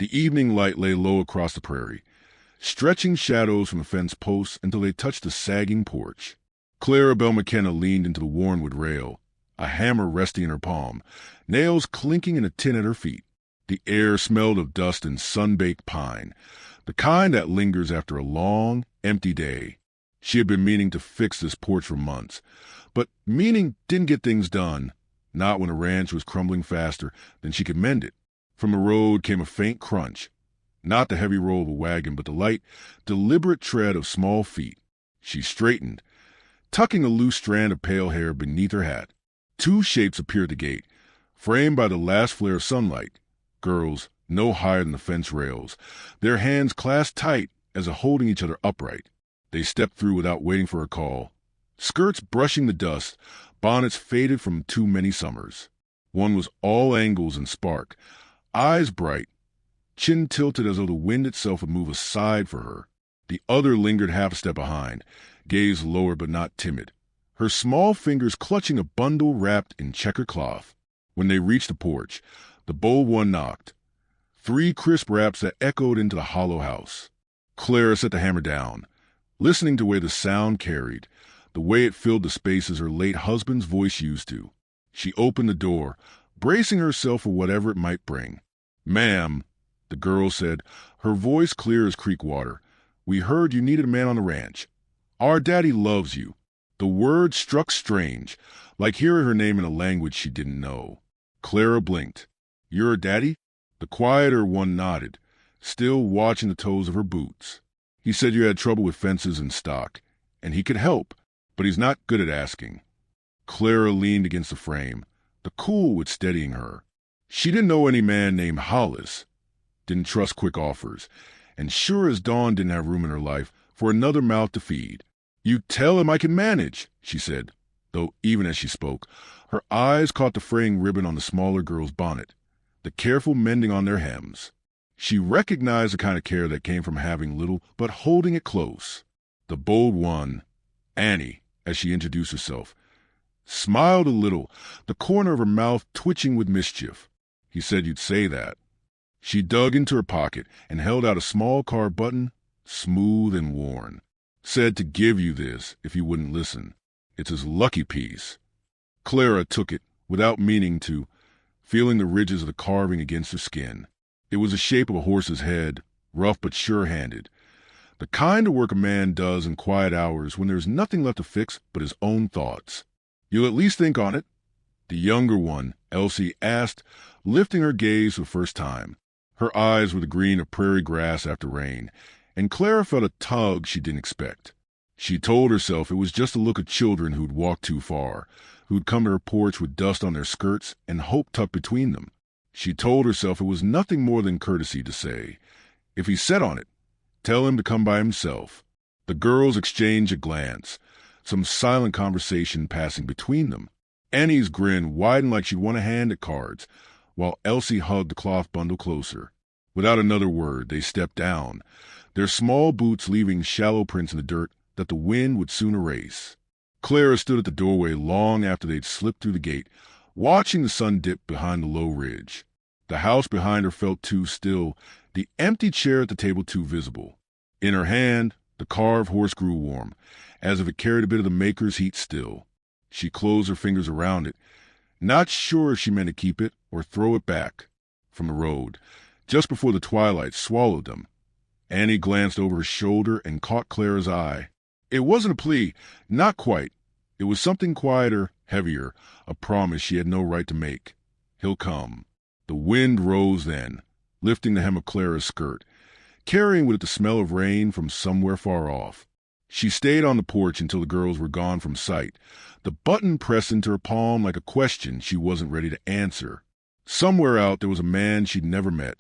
The evening light lay low across the prairie, stretching shadows from the fence posts until they touched the sagging porch. Clara Belle McKenna leaned into the wornwood rail, a hammer resting in her palm, nails clinking in a tin at her feet. The air smelled of dust and sun-baked pine, the kind that lingers after a long, empty day. She had been meaning to fix this porch for months, but meaning didn't get things done, not when the ranch was crumbling faster than she could mend it. From the road came a faint crunch, not the heavy roll of a wagon, but the light, deliberate tread of small feet. She straightened, tucking a loose strand of pale hair beneath her hat. Two shapes appeared at the gate, framed by the last flare of sunlight. Girls, no higher than the fence rails, their hands clasped tight as if holding each other upright. They stepped through without waiting for a call, skirts brushing the dust, bonnets faded from too many summers. One was all angles and spark, eyes bright, chin tilted as though the wind itself would move aside for her. The other lingered half a step behind, gaze lower but not timid, her small fingers clutching a bundle wrapped in checkered cloth. When they reached the porch, the bold one knocked. 3 crisp raps that echoed into the hollow house. Clara set the hammer down, listening to where the sound carried, the way it filled the spaces her late husband's voice used to. She opened the door, bracing herself for whatever it might bring. "Ma'am," the girl said, her voice clear as creek water, "we heard you needed a man on the ranch. Our daddy loves you." The word struck strange, like hearing her name in a language she didn't know. Clara blinked. "Your daddy?" The quieter one nodded, still watching the toes of her boots. "He said you had trouble with fences and stock, and he could help, but he's not good at asking." Clara leaned against the frame, the cool wit steadying her. She didn't know any man named Hollis, didn't trust quick offers, and sure as dawn didn't have room in her life for another mouth to feed. "You tell him I can manage," she said, though even as she spoke, her eyes caught the fraying ribbon on the smaller girl's bonnet, the careful mending on their hems. She recognized the kind of care that came from having little but holding it close. The bold one, Annie, as she introduced herself, smiled a little, the corner of her mouth twitching with mischief. "He said you'd say that." She dug into her pocket and held out a small card button, smooth and worn. "Said to give you this if you wouldn't listen. It's his lucky piece." Clara took it, without meaning to, feeling the ridges of the carving against her skin. It was the shape of a horse's head, rough but sure-handed. The kind of work a man does in quiet hours when there's nothing left to fix but his own thoughts. "You'll at least think on it?" The younger one, Elsie, asked, lifting her gaze for the first time. Her eyes were the green of prairie grass after rain, and Clara felt a tug she didn't expect. She told herself it was just the look of children who'd walked too far, who'd come to her porch with dust on their skirts and hope tucked between them. She told herself it was nothing more than courtesy to say, if he set on it, tell him to come by himself. The girls exchanged a glance, some silent conversation passing between them. Annie's grin widened like she'd won a hand at cards, while Elsie hugged the cloth bundle closer. Without another word, they stepped down, their small boots leaving shallow prints in the dirt that the wind would soon erase. Clara stood at the doorway long after they'd slipped through the gate, watching the sun dip behind the low ridge. The house behind her felt too still, the empty chair at the table too visible. In her hand, the carved horse grew warm, as if it carried a bit of the maker's heat still. She closed her fingers around it, not sure if she meant to keep it or throw it back. From the road, just before the twilight swallowed them, Annie glanced over her shoulder and caught Clara's eye. It wasn't a plea, not quite. It was something quieter, heavier, a promise she had no right to make. He'll come. The wind rose then, lifting the hem of Clara's skirt, carrying with it the smell of rain from somewhere far off. She stayed on the porch until the girls were gone from sight, the button pressed into her palm like a question she wasn't ready to answer. Somewhere out there was a man she'd never met,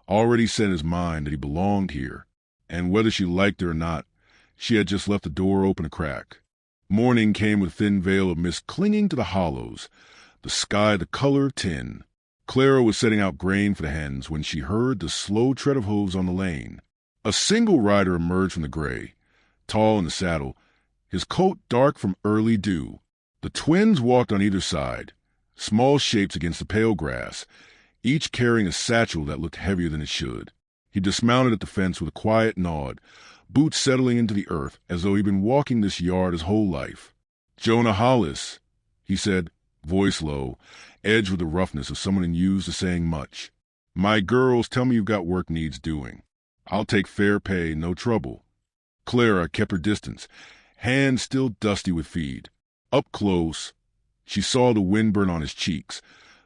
already set in his mind that he belonged here, and whether she liked it or not, she had just left the door open a crack. Morning came with a thin veil of mist clinging to the hollows, the sky the color of tin. Clara was setting out grain for the hens when she heard the slow tread of hooves on the lane. A single rider emerged from the gray, tall in the saddle, his coat dark from early dew. The twins walked on either side, small shapes against the pale grass, each carrying a satchel that looked heavier than it should. He dismounted at the fence with a quiet nod, boots settling into the earth as though he'd been walking this yard his whole life. "Jonah Hollis," he said, voice low, edged with the roughness of someone unused to saying much. "My girls tell me you've got work needs doing. I'll take fair pay, no trouble." Clara kept her distance, hands still dusty with feed. Up close, she saw the windburn on his cheeks,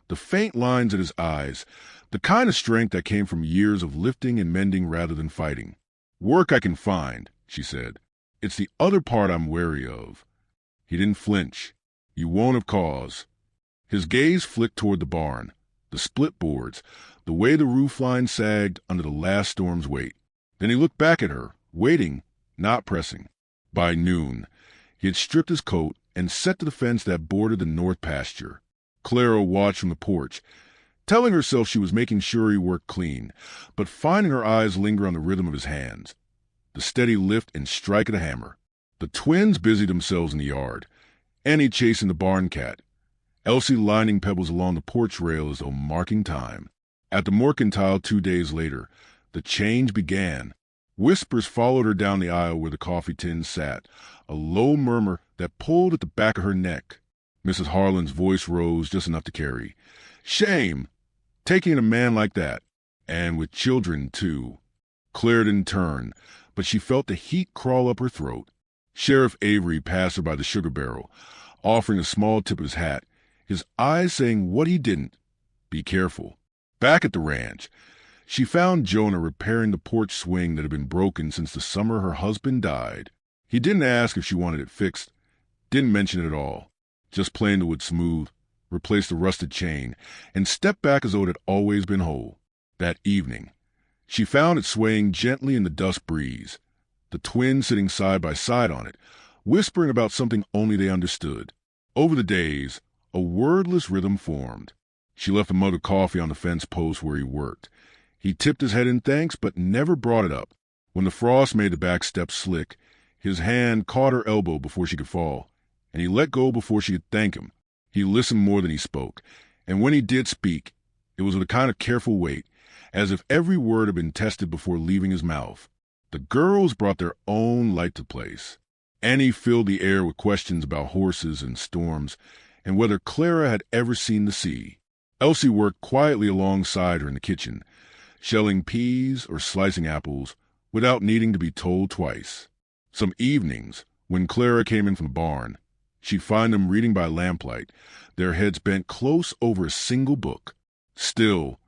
the faint lines at his eyes, the kind of strength that came from years of lifting and mending rather than fighting. "Work I can find," she said. "It's the other part I'm wary of." He didn't flinch. "You won't have cause." His gaze flicked toward the barn, the split boards, the way the roofline sagged under the last storm's weight. Then he looked back at her, waiting, not pressing. By noon, he had stripped his coat and set to the fence that bordered the north pasture. Clara watched from the porch, telling herself she was making sure he worked clean, but finding her eyes linger on the rhythm of his hands, the steady lift and strike of the hammer. The twins busied themselves in the yard, Annie chasing the barn cat, Elsie lining pebbles along the porch rail as though marking time. At the mercantile 2 days later, the change began. Whispers followed her down the aisle where the coffee tin sat, a low murmur that pulled at the back of her neck. Mrs. Harlan's voice rose just enough to carry. "Shame! Taking a man like that. And with children, too." Claire didn't turn, but she felt the heat crawl up her throat. Sheriff Avery passed her by the sugar barrel, offering a small tip of his hat, his eyes saying what he didn't. Be careful. Back at the ranch, she found Jonah repairing the porch swing that had been broken since the summer her husband died. He didn't ask if she wanted it fixed, didn't mention it at all. Just planed the wood smooth, replaced the rusted chain, and stepped back as though it had always been whole. That evening, she found it swaying gently in the dusk breeze, the twins sitting side by side on it, whispering about something only they understood. Over the days, a wordless rhythm formed. She left a mug of coffee on the fence post where he worked. He tipped his head in thanks, but never brought it up. When the frost made the back steps slick, his hand caught her elbow before she could fall, and he let go before she could thank him. He listened more than he spoke, and when he did speak, it was with a kind of careful weight, as if every word had been tested before leaving his mouth. The girls brought their own light to place. Annie filled the air with questions about horses and storms, and whether Clara had ever seen the sea. Elsie worked quietly alongside her in the kitchen, shelling peas or slicing apples without needing to be told twice. Some evenings, when Clara came in from the barn, she'd find them reading by lamplight, their heads bent close over a single book. Still,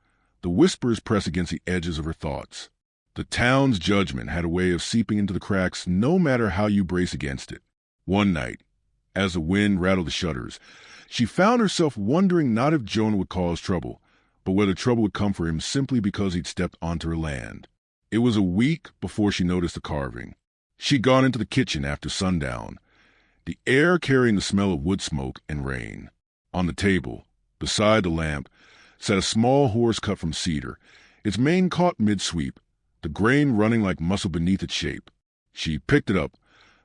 the whispers pressed against the edges of her thoughts. The town's judgment had a way of seeping into the cracks no matter how you brace against it. One night, as the wind rattled the shutters, she found herself wondering not if Jonah would cause trouble, but whether trouble would come for him simply because he'd stepped onto her land. It was a week before she noticed the carving. She'd gone into the kitchen after sundown, the air carrying the smell of wood smoke and rain. On the table, beside the lamp, sat a small horse cut from cedar, its mane caught mid-sweep, the grain running like muscle beneath its shape. She picked it up,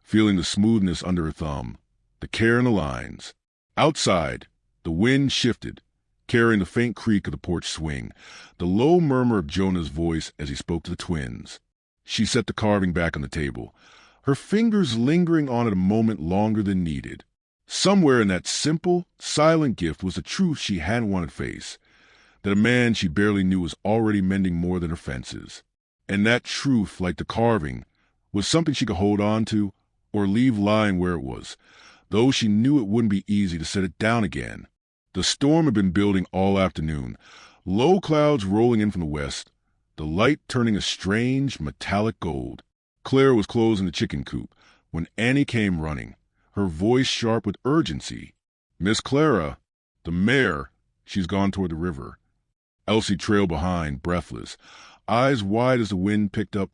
feeling the smoothness under her thumb, the care in the lines. Outside, the wind shifted, carrying the faint creak of the porch swing, the low murmur of Jonah's voice as he spoke to the twins. She set the carving back on the table, her fingers lingering on it a moment longer than needed. Somewhere in that simple, silent gift was the truth she hadn't wanted to face, that a man she barely knew was already mending more than her fences. And that truth, like the carving, was something she could hold on to or leave lying where it was, though she knew it wouldn't be easy to set it down again. The storm had been building all afternoon, low clouds rolling in from the west, the light turning a strange metallic gold. Claire was closing the chicken coop when Annie came running, her voice sharp with urgency. "Miss Clara, the mare, she's gone toward the river." Elsie trailed behind, breathless, eyes wide as the wind picked up,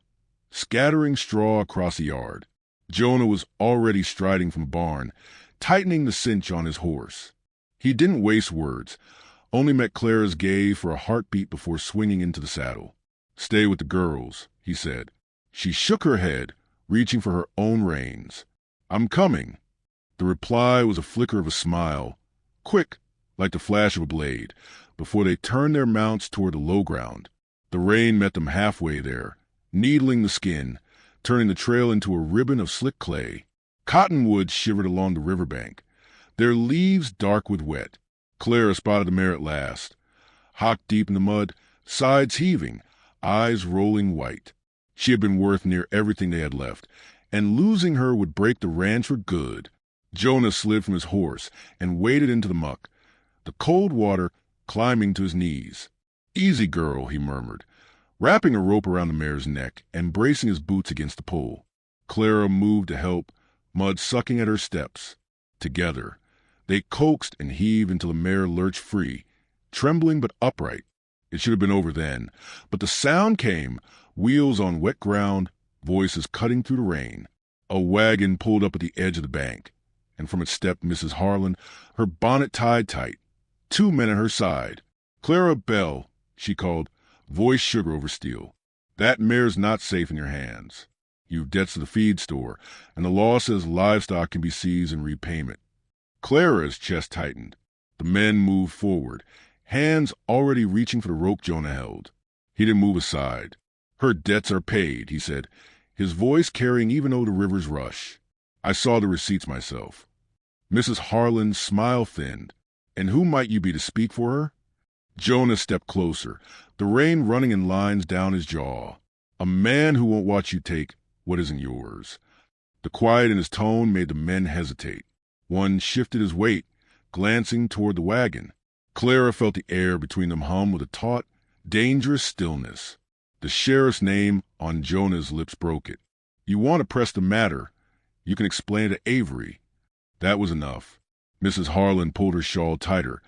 scattering straw across the yard. Jonah was already striding from the barn, tightening the cinch on his horse. He didn't waste words, only met Clara's gaze for a heartbeat before swinging into the saddle. "Stay with the girls," he said. She shook her head, reaching for her own reins. "I'm coming." The reply was a flicker of a smile, quick, like the flash of a blade, before they turned their mounts toward the low ground. The rain met them halfway there, needling the skin, turning the trail into a ribbon of slick clay. Cottonwoods shivered along the riverbank, their leaves dark with wet. Clara spotted the mare at last, hock deep in the mud, sides heaving, eyes rolling white. She had been worth near everything they had left, and losing her would break the ranch for good. Jonah slid from his horse and waded into the muck, the cold water climbing to his knees. "Easy, girl," he murmured, wrapping a rope around the mare's neck and bracing his boots against the pole. Clara moved to help, mud sucking at her steps. Together, they coaxed and heaved until the mare lurched free, trembling but upright. It should have been over then, but the sound came, wheels on wet ground, voices cutting through the rain. A wagon pulled up at the edge of the bank, and from it stepped Mrs. Harlan, her bonnet tied tight, 2 men at her side. "Clara Bell," she called, voice sugar over steel. "That mare's not safe in your hands. You've debts to the feed store, and the law says livestock can be seized in repayment." Clara's chest tightened. The men moved forward, hands already reaching for the rope Jonah held. He didn't move aside. "Her debts are paid," he said, his voice carrying even over the river's rush. "I saw the receipts myself." Mrs. Harlan's smile thinned. "And who might you be to speak for her?" Jonah stepped closer, the rain running in lines down his jaw. "A man who won't watch you take what isn't yours." The quiet in his tone made the men hesitate. One shifted his weight, glancing toward the wagon. Clara felt the air between them hum with a taut, dangerous stillness. The sheriff's name on Jonah's lips broke it. "You want to press the matter. You can explain it to Avery." That was enough. Mrs. Harlan pulled her shawl tighter,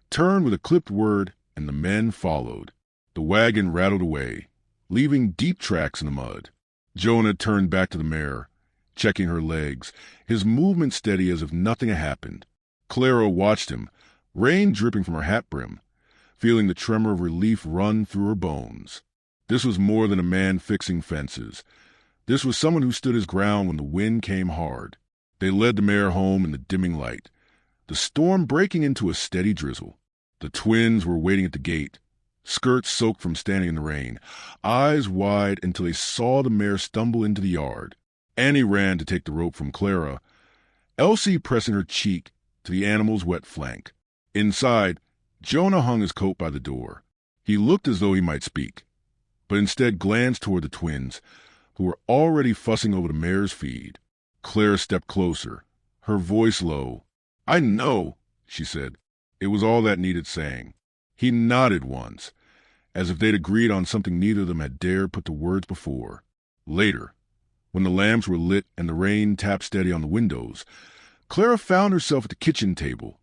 turned with a clipped word, and the men followed. The wagon rattled away, leaving deep tracks in the mud. Jonah turned back to the mare, checking her legs, his movement steady as if nothing had happened. Clara watched him, rain dripping from her hat brim, feeling the tremor of relief run through her bones. This was more than a man fixing fences. This was someone who stood his ground when the wind came hard. They led the mare home in the dimming light, the storm breaking into a steady drizzle. The twins were waiting at the gate, skirts soaked from standing in the rain, eyes wide until they saw the mare stumble into the yard. Annie ran to take the rope from Clara, Elsie pressing her cheek to the animal's wet flank. Inside, Jonah hung his coat by the door. He looked as though he might speak, but instead glanced toward the twins, who were already fussing over the mare's feed. Clara stepped closer, her voice low. "I know," she said. It was all that needed saying. He nodded once, as if they'd agreed on something neither of them had dared put to words before. Later, when the lamps were lit and the rain tapped steady on the windows, Clara found herself at the kitchen table,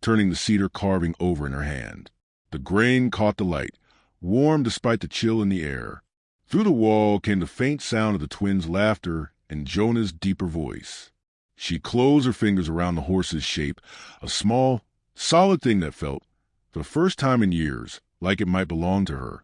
turning the cedar carving over in her hand. The grain caught the light, warm despite the chill in the air. Through the wall came the faint sound of the twins' laughter and Jonah's deeper voice. She closed her fingers around the horse's shape, a small, solid thing that felt, for the first time in years, like it might belong to her.